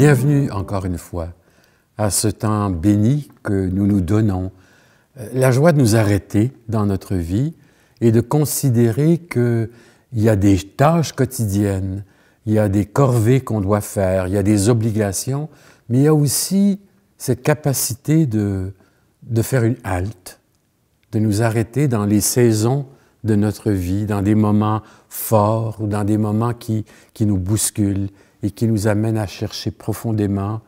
Bienvenue encore une fois à ce temps béni que nous nous donnons. La joie de nous arrêter dans notre vie et de considérer qu'il y a des tâches quotidiennes, il y a des corvées qu'on doit faire, il y a des obligations, mais il y a aussi cette capacité de faire une halte, de nous arrêter dans les saisons de notre vie, dans des moments forts ou dans des moments qui nous bousculent et qui nous amènent à chercher profondément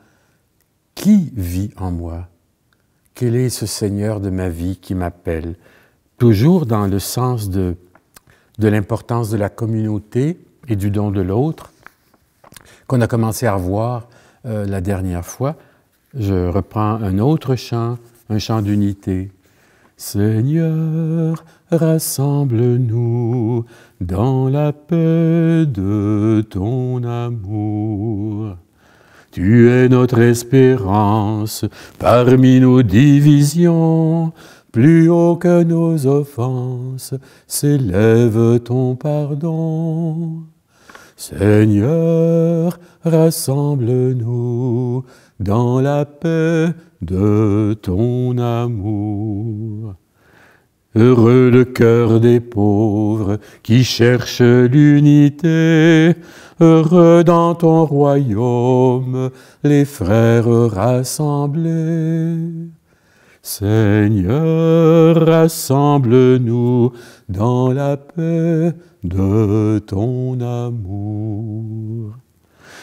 qui vit en moi? Quel est ce Seigneur de ma vie qui m'appelle? Toujours dans le sens de l'importance de la communauté et du don de l'autre, qu'on a commencé à revoir la dernière fois. Je reprends un autre chant, un chant d'unité. Seigneur, rassemble-nous dans la paix de ton amour. Tu es notre espérance parmi nos divisions. Plus haut que nos offenses s'élève ton pardon. Seigneur, rassemble-nous dans la paix de ton amour. Heureux le cœur des pauvres qui cherchent l'unité, heureux dans ton royaume les frères rassemblés. Seigneur, rassemble-nous dans la paix de ton amour.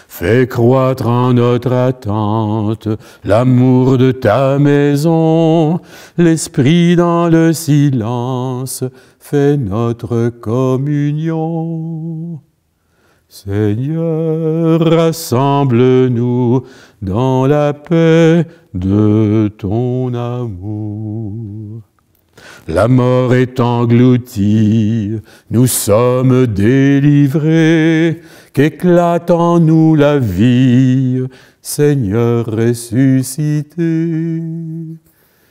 Fais croître en notre attente l'amour de ta maison, l'esprit dans le silence fait notre communion. Seigneur, rassemble-nous dans la paix de ton amour. La mort est engloutie, nous sommes délivrés, qu'éclate en nous la vie, Seigneur ressuscité.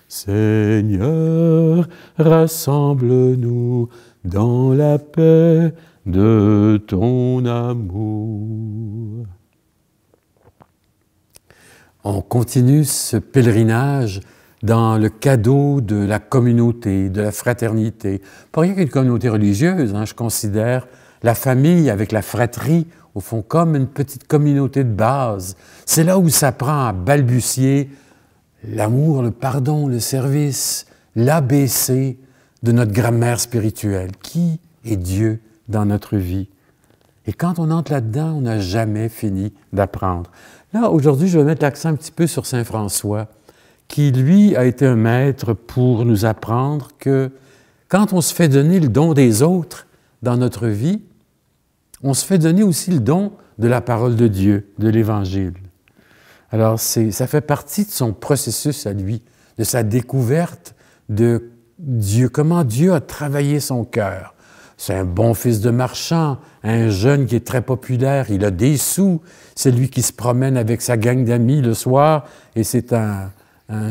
Seigneur, rassemble-nous dans la paix de ton amour. On continue ce pèlerinage dans le cadeau de la communauté, de la fraternité. Pas rien qu'une communauté religieuse, je considère la famille avec la fratrie, au fond, comme une petite communauté de base. C'est là où s'apprend à balbutier l'amour, le pardon, le service, l'ABC de notre grammaire spirituelle. Qui est Dieu dans notre vie? Et quand on entre là-dedans, on n'a jamais fini d'apprendre. Là, aujourd'hui, je vais mettre l'accent un petit peu sur saint François, qui, lui, a été un maître pour nous apprendre que quand on se fait donner le don des autres dans notre vie, on se fait donner aussi le don de la parole de Dieu, de l'Évangile. Alors, ça fait partie de son processus à lui, de sa découverte de Dieu, comment Dieu a travaillé son cœur. C'est un bon fils de marchand, un jeune qui est très populaire, il a des sous, c'est lui qui se promène avec sa gang d'amis le soir, et c'est un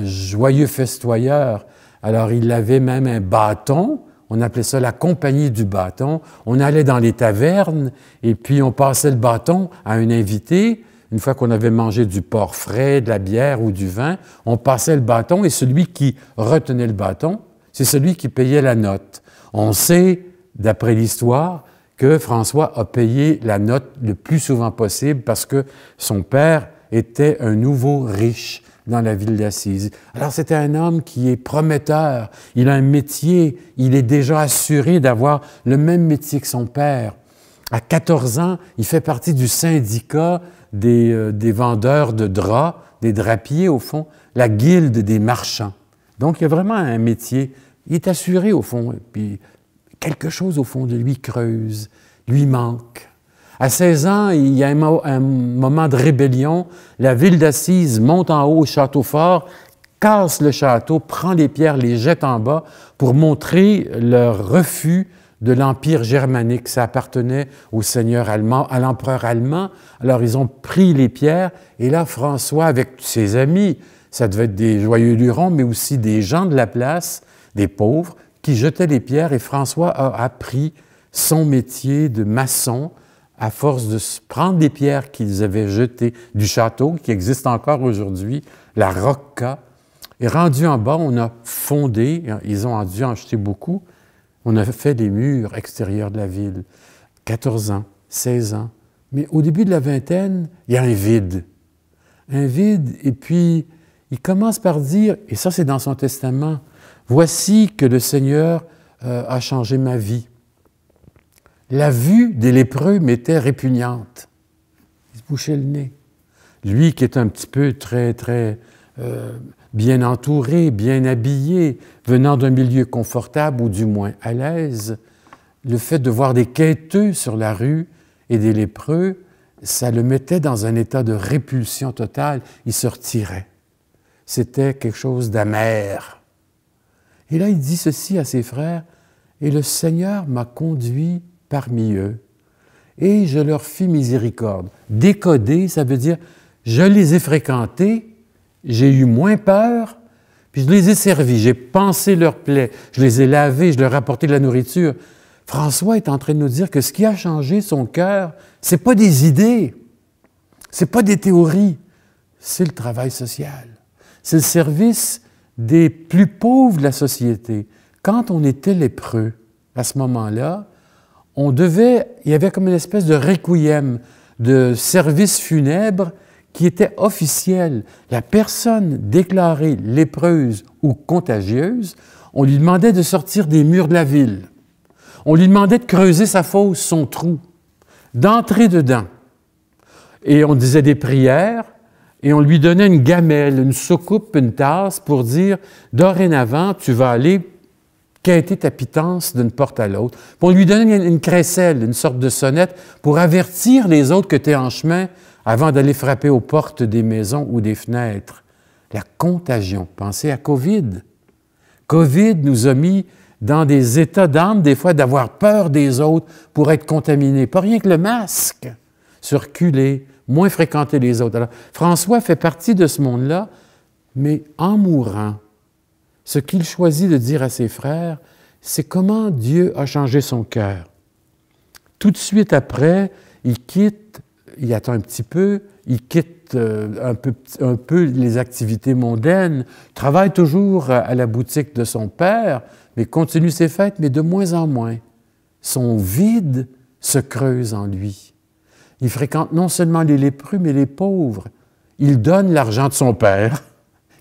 joyeux festoyeur. Alors, il avait même un bâton, on appelait ça la compagnie du bâton. On allait dans les tavernes et puis on passait le bâton à un invité. Une fois qu'on avait mangé du porc frais, de la bière ou du vin, on passait le bâton et celui qui retenait le bâton, c'est celui qui payait la note. On sait, d'après l'histoire, que François a payé la note le plus souvent possible parce que son père était un nouveau riche dans la ville d'Assise. Alors, c'était un homme qui est prometteur, il a un métier, il est déjà assuré d'avoir le même métier que son père. À 14 ans, il fait partie du syndicat des vendeurs de draps, des drapiers, au fond, la guilde des marchands. Donc, il y a vraiment un métier, il est assuré, au fond, et puis quelque chose, au fond de lui creuse, lui manque. À 16 ans, il y a un moment de rébellion. La ville d'Assise monte en haut au château fort, casse le château, prend les pierres, les jette en bas pour montrer leur refus de l'Empire germanique. Ça appartenait au seigneur allemand, à l'empereur allemand. Alors, ils ont pris les pierres et là, François, avec ses amis, ça devait être des joyeux lurons, mais aussi des gens de la place, des pauvres, qui jetaient les pierres et François a appris son métier de maçon à force de se prendre des pierres qu'ils avaient jetées du château, qui existe encore aujourd'hui, la Rocca. Et rendu en bas, on a fondé, ils ont dû en acheter beaucoup, on a fait des murs extérieurs de la ville. 14 ans, 16 ans. Mais au début de la vingtaine, il y a un vide. Un vide, et puis il commence par dire, et ça c'est dans son testament, « Voici que le Seigneur a changé ma vie. » La vue des lépreux m'était répugnante. Il se bouchait le nez. Lui qui est un petit peu très bien entouré, bien habillé, venant d'un milieu confortable ou du moins à l'aise, le fait de voir des quêteux sur la rue et des lépreux, ça le mettait dans un état de répulsion totale. Il se retirait. C'était quelque chose d'amer. Et là, il dit ceci à ses frères, « Et le Seigneur m'a conduit parmi eux, et je leur fis miséricorde. » Décoder, ça veut dire, je les ai fréquentés, j'ai eu moins peur, puis je les ai servis, j'ai pansé leurs plaies, je les ai lavés, je leur ai apporté de la nourriture. François est en train de nous dire que ce qui a changé son cœur, c'est pas des idées, c'est pas des théories, c'est le travail social. C'est le service des plus pauvres de la société. Quand on était lépreux, à ce moment-là, il y avait comme une espèce de requiem, de service funèbre qui était officiel. La personne déclarée lépreuse ou contagieuse, on lui demandait de sortir des murs de la ville. On lui demandait de creuser sa fosse, son trou, d'entrer dedans. Et on disait des prières, et on lui donnait une gamelle, une soucoupe, une tasse pour dire « Dorénavant, tu vas aller quêter ta pitance d'une porte à l'autre. » Puis on lui donnait une crécelle, une sorte de sonnette, pour avertir les autres que tu es en chemin avant d'aller frapper aux portes des maisons ou des fenêtres. La contagion. Pensez à COVID. COVID nous a mis dans des états d'âme, des fois, d'avoir peur des autres pour être contaminés. Pas rien que le masque. Se reculer, moins fréquenter les autres. Alors, François fait partie de ce monde-là, mais en mourant, ce qu'il choisit de dire à ses frères, c'est comment Dieu a changé son cœur. Tout de suite après, il attend un petit peu, il quitte un peu les activités mondaines, travaille toujours à la boutique de son père, mais continue ses fêtes, mais de moins en moins. Son vide se creuse en lui. Il fréquente non seulement les lépreux, mais les pauvres. Il donne l'argent de son père,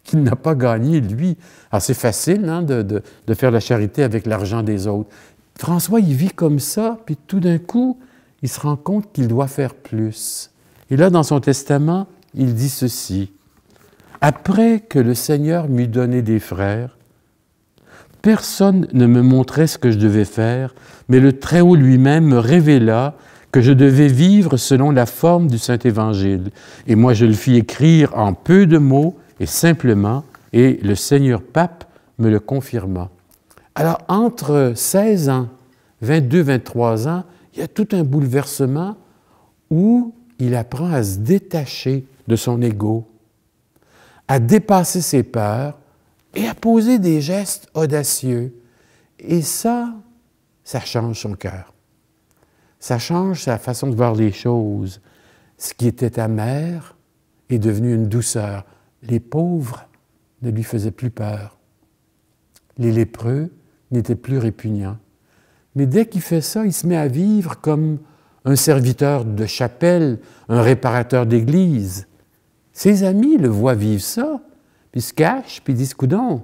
qu'il n'a pas gagné, lui. Alors, c'est facile hein, de faire la charité avec l'argent des autres. François, il vit comme ça, puis tout d'un coup, il se rend compte qu'il doit faire plus. Et là, dans son testament, il dit ceci. « Après que le Seigneur m'eut donné des frères, personne ne me montrait ce que je devais faire, mais le Très-Haut lui-même me révéla que je devais vivre selon la forme du Saint-Évangile. Et moi, je le fis écrire en peu de mots et simplement, et le Seigneur Pape me le confirma. » Alors, entre 16 ans, 22, 23 ans, il y a tout un bouleversement où il apprend à se détacher de son ego, à dépasser ses peurs et à poser des gestes audacieux. Et ça change son cœur. Ça change sa façon de voir les choses. Ce qui était amer est devenu une douceur. Les pauvres ne lui faisaient plus peur. Les lépreux n'étaient plus répugnants. Mais dès qu'il fait ça, il se met à vivre comme un serviteur de chapelle, un réparateur d'église. Ses amis le voient vivre ça, puis se cachent, puis disent « Coudon,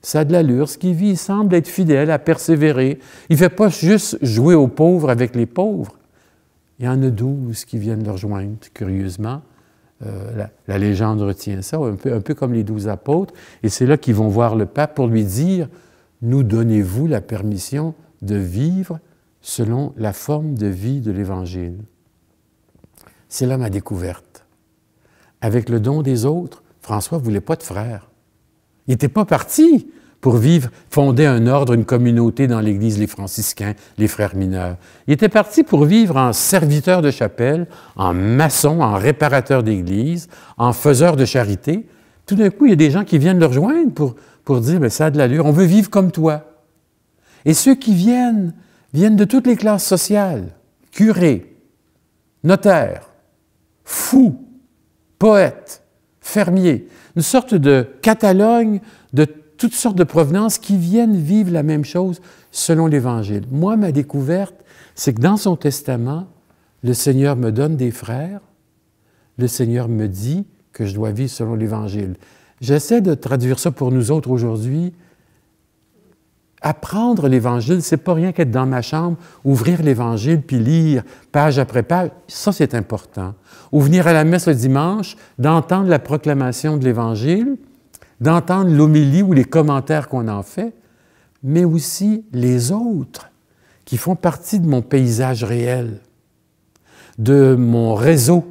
ça a de l'allure, ce qu'il vit, il semble être fidèle, à persévérer. Il ne fait pas juste jouer aux pauvres avec les pauvres. » Il y en a 12 qui viennent le rejoindre, curieusement. La légende retient ça, un peu comme les 12 apôtres. Et c'est là qu'ils vont voir le pape pour lui dire « Nous donnez-vous la permission de vivre selon la forme de vie de l'Évangile. » C'est là ma découverte. Avec le don des autres, François ne voulait pas de frères. Il n'était pas parti pour vivre, fonder un ordre, une communauté dans l'Église, les franciscains, les frères mineurs. Il était parti pour vivre en serviteur de chapelle, en maçon, en réparateur d'église, en faiseur de charité. Tout d'un coup, il y a des gens qui viennent le rejoindre pour dire « ça a de l'allure, on veut vivre comme toi ». Et ceux qui viennent de toutes les classes sociales, curés, notaire, fou, poète, fermier, une sorte de catalogue de toutes sortes de provenances qui viennent vivre la même chose selon l'Évangile. Moi, ma découverte, c'est que dans son testament, le Seigneur me donne des frères, le Seigneur me dit que je dois vivre selon l'Évangile. J'essaie de traduire ça pour nous autres aujourd'hui. Apprendre l'Évangile, c'est pas rien qu'être dans ma chambre, ouvrir l'Évangile puis lire page après page. Ça, c'est important. Ou venir à la messe le dimanche, d'entendre la proclamation de l'Évangile, d'entendre l'homélie ou les commentaires qu'on en fait, mais aussi les autres qui font partie de mon paysage réel, de mon réseau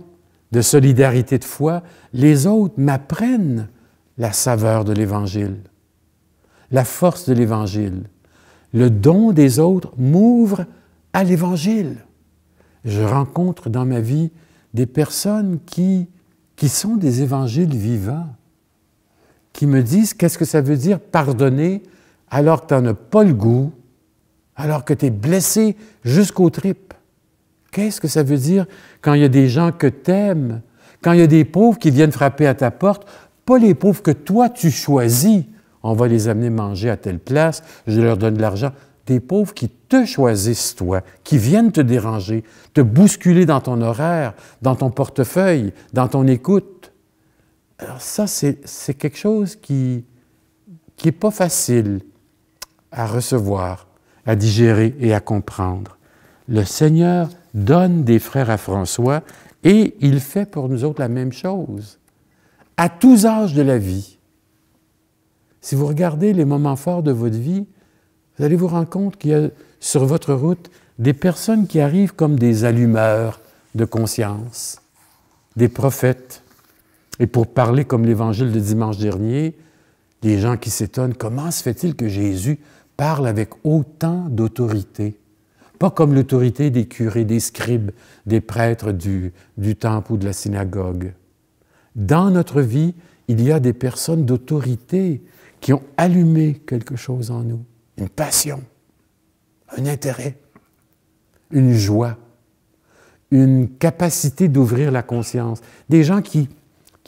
de solidarité de foi. Les autres m'apprennent la saveur de l'Évangile, la force de l'Évangile. Le don des autres m'ouvre à l'Évangile. Je rencontre dans ma vie des personnes qui sont des évangiles vivants, qui me disent qu'est-ce que ça veut dire pardonner alors que tu n'en as pas le goût, alors que tu es blessé jusqu'aux tripes. Qu'est-ce que ça veut dire quand il y a des gens que tu aimes, quand il y a des pauvres qui viennent frapper à ta porte, pas les pauvres que toi tu choisis, on va les amener manger à telle place, je leur donne de l'argent, des pauvres qui te choisissent toi, qui viennent te déranger, te bousculer dans ton horaire, dans ton portefeuille, dans ton écoute. Alors ça, c'est quelque chose qui n'est pas facile à recevoir, à digérer et à comprendre. Le Seigneur donne des frères à François et il fait pour nous autres la même chose, à tous âges de la vie. Si vous regardez les moments forts de votre vie, vous allez vous rendre compte qu'il y a sur votre route des personnes qui arrivent comme des allumeurs de conscience, des prophètes. Et pour parler comme l'Évangile de dimanche dernier, des gens qui s'étonnent, comment se fait-il que Jésus parle avec autant d'autorité? Pas comme l'autorité des curés, des scribes, des prêtres du temple ou de la synagogue. Dans notre vie, il y a des personnes d'autorité qui ont allumé quelque chose en nous, une passion, un intérêt, une joie, une capacité d'ouvrir la conscience. Des gens qui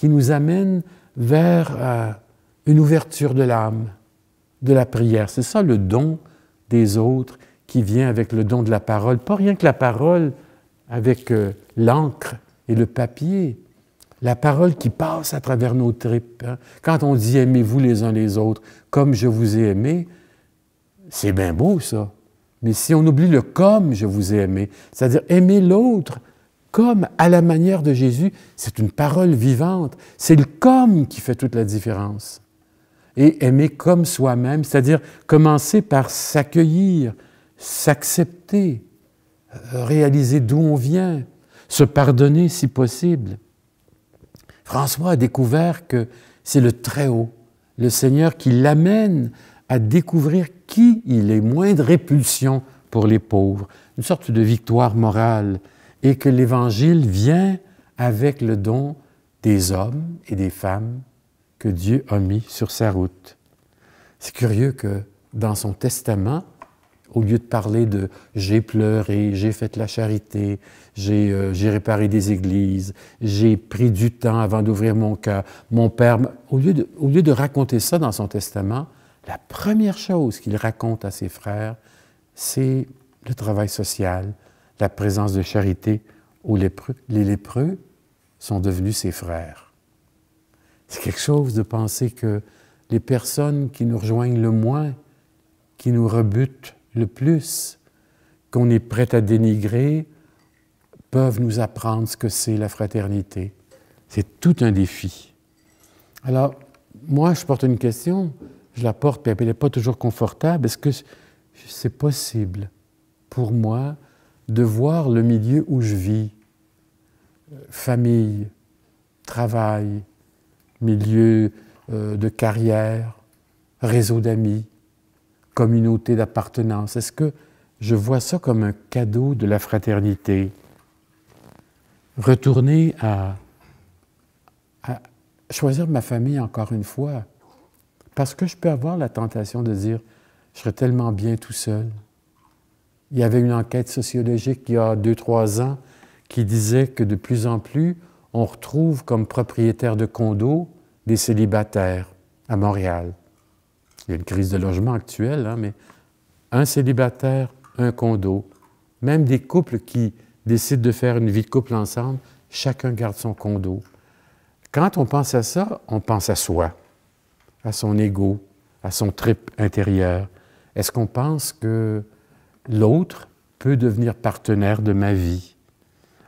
nous amènent vers une ouverture de l'âme, de la prière. C'est ça le don des autres qui vient avec le don de la parole. Pas rien que la parole avec l'encre et le papier. La parole qui passe à travers nos tripes. Hein. Quand on dit « aimez-vous les uns les autres comme je vous ai aimé », c'est bien beau ça. Mais si on oublie le « comme je vous ai aimé », c'est-à-dire aimer l'autre comme à la manière de Jésus, c'est une parole vivante. C'est le « comme » qui fait toute la différence. Et aimer comme soi-même, c'est-à-dire commencer par s'accueillir, s'accepter, réaliser d'où on vient, se pardonner si possible. François a découvert que c'est le Très-Haut, le Seigneur, qui l'amène à découvrir qui il est, moins de répulsion pour les pauvres, une sorte de victoire morale, et que l'Évangile vient avec le don des hommes et des femmes que Dieu a mis sur sa route. C'est curieux que dans son testament, au lieu de parler de « j'ai pleuré, j'ai fait la charité, j'ai réparé des églises, j'ai pris du temps avant d'ouvrir mon cœur, mon père… » Au lieu de raconter ça dans son testament, la première chose qu'il raconte à ses frères, c'est le travail social, la présence de charité aux lépreux. Les lépreux sont devenus ses frères. C'est quelque chose de penser que les personnes qui nous rejoignent le moins, qui nous rebutent le plus, qu'on est prêt à dénigrer, peuvent nous apprendre ce que c'est la fraternité. C'est tout un défi. Alors, moi, je porte une question, je la porte, puis elle n'est pas toujours confortable. Est-ce que c'est possible pour moi de voir le milieu où je vis, famille, travail, milieu de carrière, réseau d'amis, communauté d'appartenance? Est-ce que je vois ça comme un cadeau de la fraternité? Retourner à choisir ma famille encore une fois, parce que je peux avoir la tentation de dire « je serais tellement bien tout seul ». Il y avait une enquête sociologique il y a 2-3 ans qui disait que de plus en plus, on retrouve comme propriétaires de condos des célibataires à Montréal. Il y a une crise de logement actuelle, hein, mais un célibataire, un condo. Même des couples qui décident de faire une vie de couple ensemble, chacun garde son condo. Quand on pense à ça, on pense à soi, à son ego, à son trip intérieur. Est-ce qu'on pense que l'autre peut devenir partenaire de ma vie?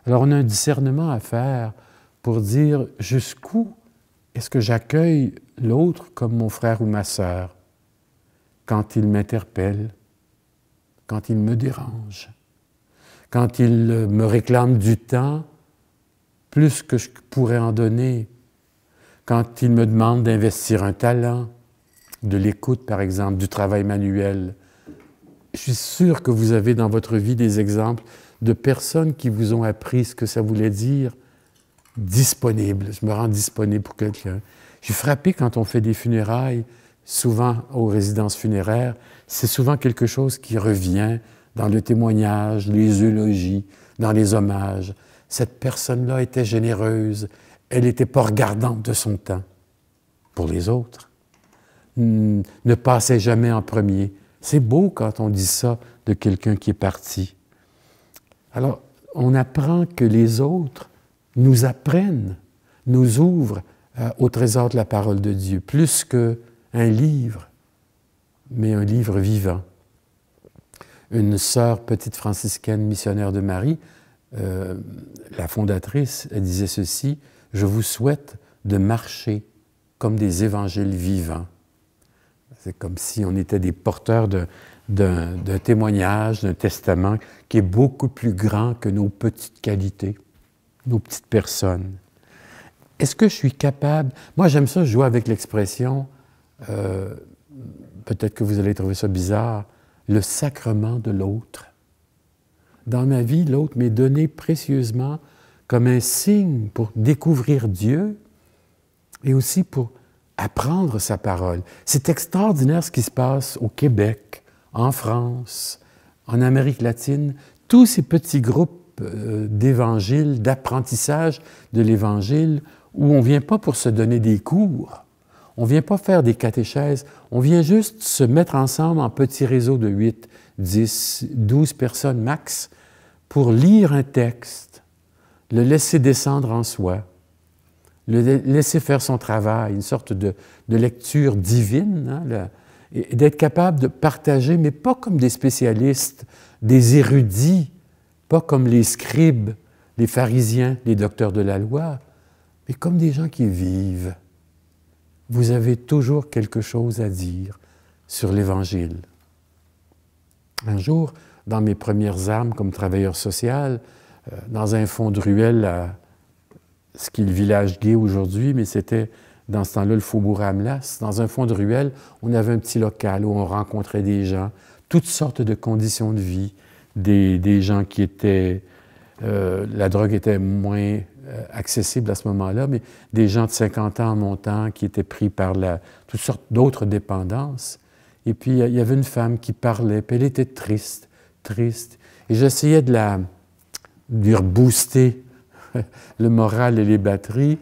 Alors on a un discernement à faire pour dire jusqu'où est-ce que j'accueille l'autre comme mon frère ou ma sœur quand il m'interpelle, quand il me dérange, quand il me réclame du temps plus que je pourrais en donner, quand il me demande d'investir un talent, de l'écoute par exemple, du travail manuel. Je suis sûr que vous avez dans votre vie des exemples de personnes qui vous ont appris ce que ça voulait dire disponible. Je me rends disponible pour quelqu'un. Je suis frappé quand on fait des funérailles, souvent aux résidences funéraires, c'est souvent quelque chose qui revient dans le témoignage, les eulogies, dans les hommages. Cette personne-là était généreuse, elle n'était pas regardante de son temps pour les autres, ne passait jamais en premier. C'est beau quand on dit ça de quelqu'un qui est parti. Alors, on apprend que les autres nous apprennent, nous ouvrent au trésor de la parole de Dieu, plus qu'un livre, mais un livre vivant. Une sœur petite franciscaine missionnaire de Marie, la fondatrice, elle disait ceci: « Je vous souhaite de marcher comme des évangiles vivants. » C'est comme si on était des porteurs d'un témoignage, d'un testament qui est beaucoup plus grand que nos petites qualités, nos petites personnes. Est-ce que je suis capable... Moi, j'aime ça jouer avec l'expression, peut-être que vous allez trouver ça bizarre, le sacrement de l'autre. Dans ma vie, l'autre m'est donné précieusement comme un signe pour découvrir Dieu et aussi pour apprendre sa parole. C'est extraordinaire ce qui se passe au Québec, en France, en Amérique latine. Tous ces petits groupes d'évangiles, d'apprentissage de l'Évangile, où on ne vient pas pour se donner des cours, on ne vient pas faire des catéchèses, on vient juste se mettre ensemble en petits réseaux de 8, 10, 12 personnes max pour lire un texte, le laisser descendre en soi, le laisser faire son travail, une sorte de lecture divine, hein, et d'être capable de partager, mais pas comme des spécialistes, des érudits, pas comme les scribes, les pharisiens, les docteurs de la loi, mais comme des gens qui vivent. Vous avez toujours quelque chose à dire sur l'Évangile. Un jour, dans mes premières armes comme travailleur social, dans un fond de ruelle à ce qui est le village gay aujourd'hui, mais c'était dans ce temps-là le faubourg Amelas, dans un fond de ruelle, on avait un petit local où on rencontrait des gens, toutes sortes de conditions de vie, des gens qui étaient... la drogue était moins accessible à ce moment-là, mais des gens de 50 ans en montant qui étaient pris par toutes sortes d'autres dépendances. Et puis, il y avait une femme qui parlait, puis elle était triste. Et j'essayais de lui rebooster le moral et les batteries.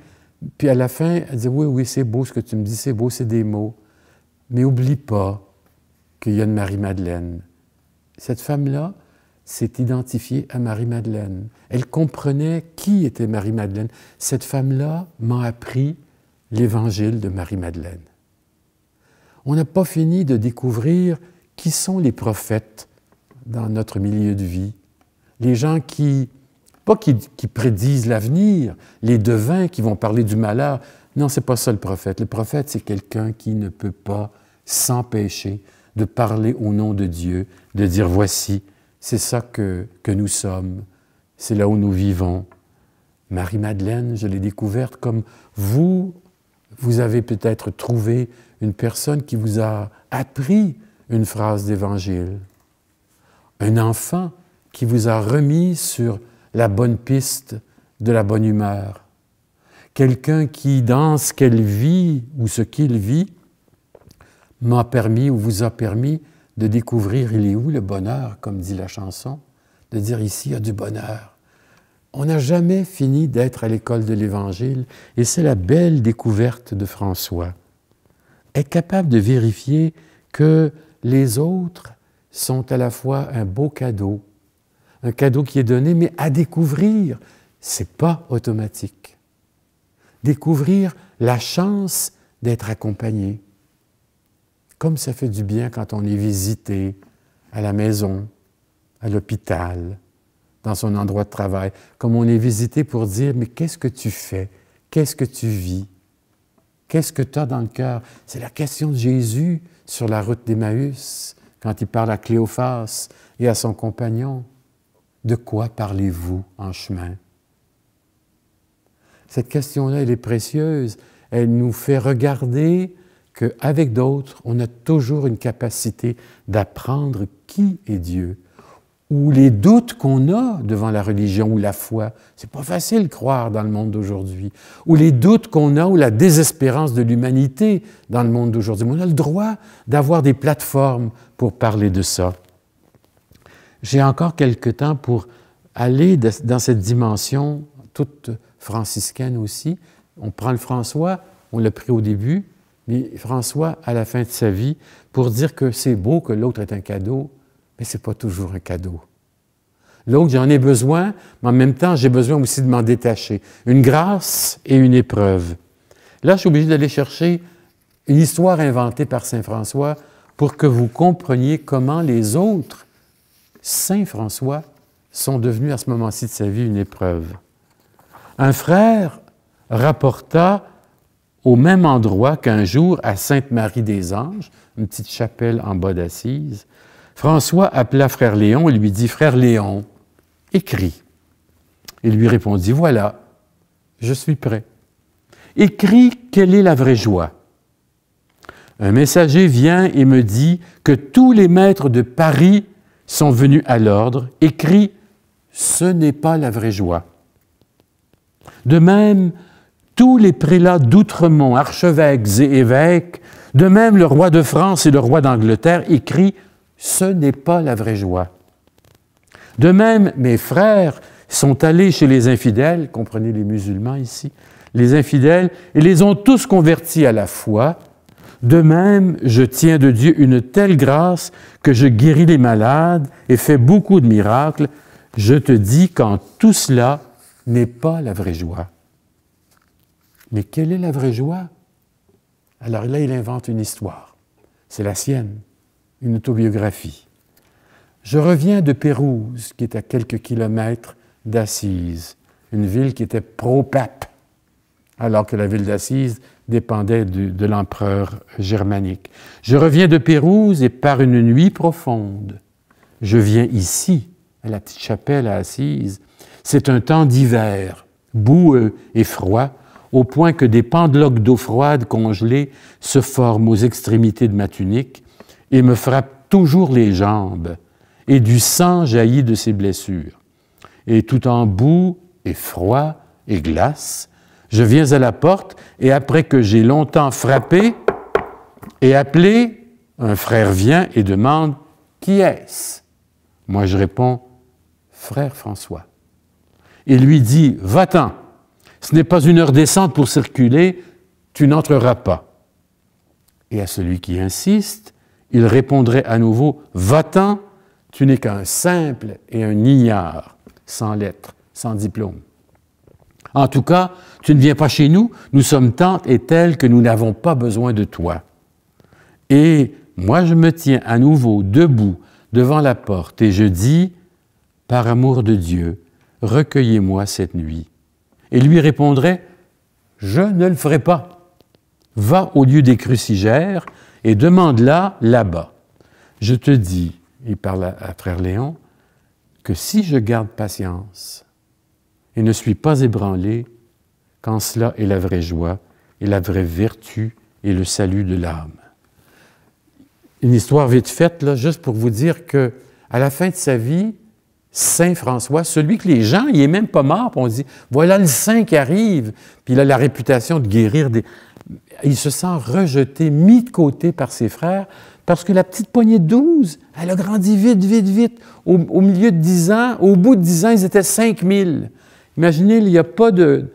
Puis à la fin, elle disait « Oui, c'est beau ce que tu me dis, c'est beau, c'est des mots. Mais oublie pas qu'il y a une Marie-Madeleine. » Cette femme-là s'est identifiée à Marie-Madeleine. Elle comprenait qui était Marie-Madeleine. Cette femme-là m'a appris l'Évangile de Marie-Madeleine. On n'a pas fini de découvrir qui sont les prophètes dans notre milieu de vie. Les gens qui prédisent l'avenir, les devins qui vont parler du malheur. Non, c'est pas ça le prophète. Le prophète, c'est quelqu'un qui ne peut pas s'empêcher de parler au nom de Dieu, de dire « Voici, c'est ça que nous sommes, c'est là où nous vivons. » Marie-Madeleine, je l'ai découverte comme vous avez peut-être trouvé une personne qui vous a appris une phrase d'Évangile. Un enfant qui vous a remis sur la bonne piste de la bonne humeur. Quelqu'un qui, dans ce qu'elle vit ou ce qu'il vit, m'a permis ou vous a permis de découvrir il est où le bonheur, comme dit la chanson, de dire ici il y a du bonheur. On n'a jamais fini d'être à l'école de l'Évangile, et c'est la belle découverte de François. Être capable de vérifier que les autres sont à la fois un beau cadeau, un cadeau qui est donné, mais à découvrir, ce n'est pas automatique. Découvrir la chance d'être accompagné. Comme ça fait du bien quand on est visité à la maison, à l'hôpital, dans son endroit de travail, comme on est visité pour dire « Mais qu'est-ce que tu fais? Qu'est-ce que tu vis? Qu'est-ce que tu as dans le cœur? » C'est la question de Jésus sur la route d'Emmaüs, quand il parle à Cléophas et à son compagnon. De quoi parlez-vous en chemin? Cette question-là, elle est précieuse. Elle nous fait regarder qu'avec d'autres, on a toujours une capacité d'apprendre qui est Dieu, ou les doutes qu'on a devant la religion ou la foi. C'est pas facile de croire dans le monde d'aujourd'hui. Ou les doutes qu'on a ou la désespérance de l'humanité dans le monde d'aujourd'hui. On a le droit d'avoir des plateformes pour parler de ça. J'ai encore quelque temps pour aller dans cette dimension toute franciscaine aussi. On prend le François, on l'a pris au début, mais François, à la fin de sa vie, pour dire que c'est beau que l'autre est un cadeau, mais ce n'est pas toujours un cadeau. L'autre, j'en ai besoin, mais en même temps, j'ai besoin aussi de m'en détacher. Une grâce et une épreuve. Là, je suis obligé d'aller chercher une histoire inventée par saint François pour que vous compreniez comment les autres saint François sont devenus à ce moment-ci de sa vie une épreuve. Un frère rapporta au même endroit qu'un jour à Sainte-Marie-des-Anges, une petite chapelle en bas d'Assise, François appela frère Léon et lui dit « Frère Léon, écris. » Il lui répondit « Voilà, je suis prêt. Écris quelle est la vraie joie. Un messager vient et me dit que tous les maîtres de Paris sont venus à l'ordre. Écris ce n'est pas la vraie joie. De même, tous les prélats d'Outremont, archevêques et évêques, de même le roi de France et le roi d'Angleterre, écrit « Ce n'est pas la vraie joie. » De même, mes frères sont allés chez les infidèles, comprenez les musulmans ici, les infidèles, et les ont tous convertis à la foi. De même, je tiens de Dieu une telle grâce que je guéris les malades et fais beaucoup de miracles. Je te dis qu'en tout cela n'est pas la vraie joie. Mais quelle est la vraie joie? Alors là, il invente une histoire. C'est la sienne, une autobiographie. Je reviens de Pérouse, qui est à quelques kilomètres d'Assise, une ville qui était pro-pape, alors que la ville d'Assise dépendait de l'empereur germanique. Je reviens de Pérouse et par une nuit profonde, je viens ici, à la petite chapelle à Assise. C'est un temps d'hiver, boueux et froid, au point que des pendeloques d'eau froide congelée se forment aux extrémités de ma tunique et me frappent toujours les jambes, et du sang jaillit de ces blessures. Et tout en boue et froid et glace, je viens à la porte, et après que j'ai longtemps frappé et appelé, un frère vient et demande « Qui est-ce » Moi je réponds « Frère François ». Il lui dit « Va-t'en, ce n'est pas une heure décente pour circuler, tu n'entreras pas. » Et à celui qui insiste, il répondrait à nouveau « Va-t'en, tu n'es qu'un simple et un ignare, sans lettres, sans diplôme. En tout cas, tu ne viens pas chez nous, nous sommes tantes et telles que nous n'avons pas besoin de toi. » Et moi je me tiens à nouveau debout devant la porte et je dis « Par amour de Dieu, recueillez-moi cette nuit. » Et lui répondrait « Je ne le ferai pas. Va au lieu des crucigères et demande-la là-bas. Je te dis, il parle à frère Léon, que si je garde patience et ne suis pas ébranlé, qu'en cela est la vraie joie et la vraie vertu et le salut de l'âme. » Une histoire vite faite, là, juste pour vous dire qu'à la fin de sa vie, Saint François, celui que les gens, il n'est même pas mort, puis on dit, voilà le saint qui arrive, puis il a la réputation de guérir des... Il se sent rejeté, mis de côté par ses frères, parce que la petite poignée de 12, elle a grandi vite, vite, vite. Au milieu de 10 ans, au bout de 10 ans, ils étaient 5000. Imaginez, il n'y a pas de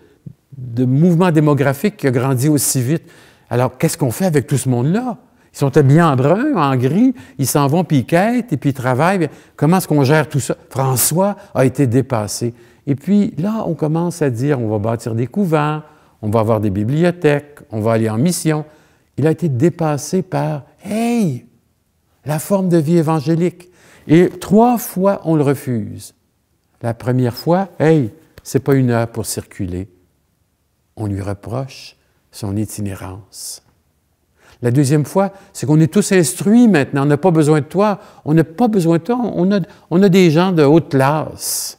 mouvement démographique qui a grandi aussi vite. Alors, qu'est-ce qu'on fait avec tout ce monde-là? Ils sont habillés en brun, en gris, ils s'en vont, puis ils quêtent, et puis ils travaillent. Comment est-ce qu'on gère tout ça? François a été dépassé. Et puis là, on commence à dire, on va bâtir des couvents, on va avoir des bibliothèques, on va aller en mission. Il a été dépassé par, hey, la forme de vie évangélique. Et 3 fois, on le refuse. La première fois, hey, c'est pas une heure pour circuler. On lui reproche son itinérance. La deuxième fois, c'est qu'on est tous instruits maintenant. On n'a pas besoin de toi. On n'a pas besoin de toi. On a des gens de haute classe.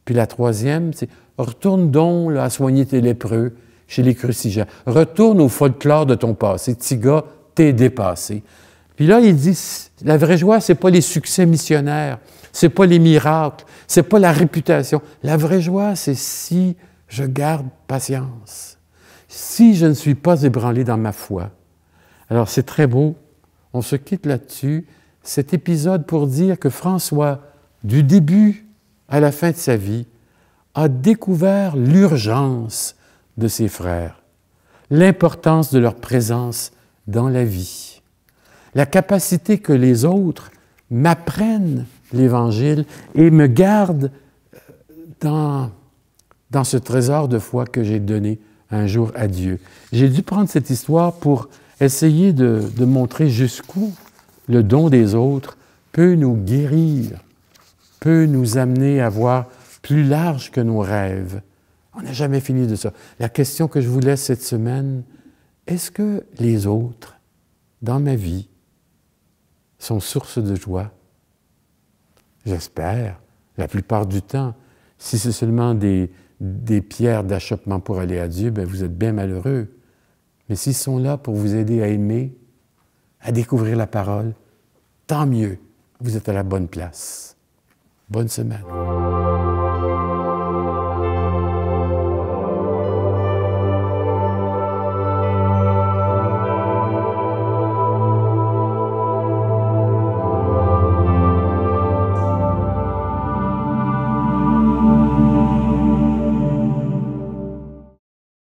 Puis la troisième, c'est retourne donc là, à soigner tes lépreux chez les crucigens. Retourne au folklore de ton passé. Petit gars, t'es dépassé. Puis là, il dit, la vraie joie, c'est pas les succès missionnaires, c'est pas les miracles, c'est pas la réputation. La vraie joie, c'est si je garde patience, si je ne suis pas ébranlé dans ma foi. Alors, c'est très beau. On se quitte là-dessus. Cet épisode pour dire que François, du début à la fin de sa vie, a découvert l'urgence de ses frères, l'importance de leur présence dans la vie, la capacité que les autres m'apprennent l'Évangile et me gardent dans ce trésor de foi que j'ai donné un jour à Dieu. J'ai dû prendre cette histoire pour essayer de montrer jusqu'où le don des autres peut nous guérir, peut nous amener à voir plus large que nos rêves. On n'a jamais fini de ça. La question que je vous laisse cette semaine, est-ce que les autres, dans ma vie, sont source de joie? J'espère, la plupart du temps. Si c'est seulement des pierres d'achoppement pour aller à Dieu, bien, vous êtes bien malheureux. Mais s'ils sont là pour vous aider à aimer, à découvrir la parole, tant mieux, vous êtes à la bonne place. Bonne semaine.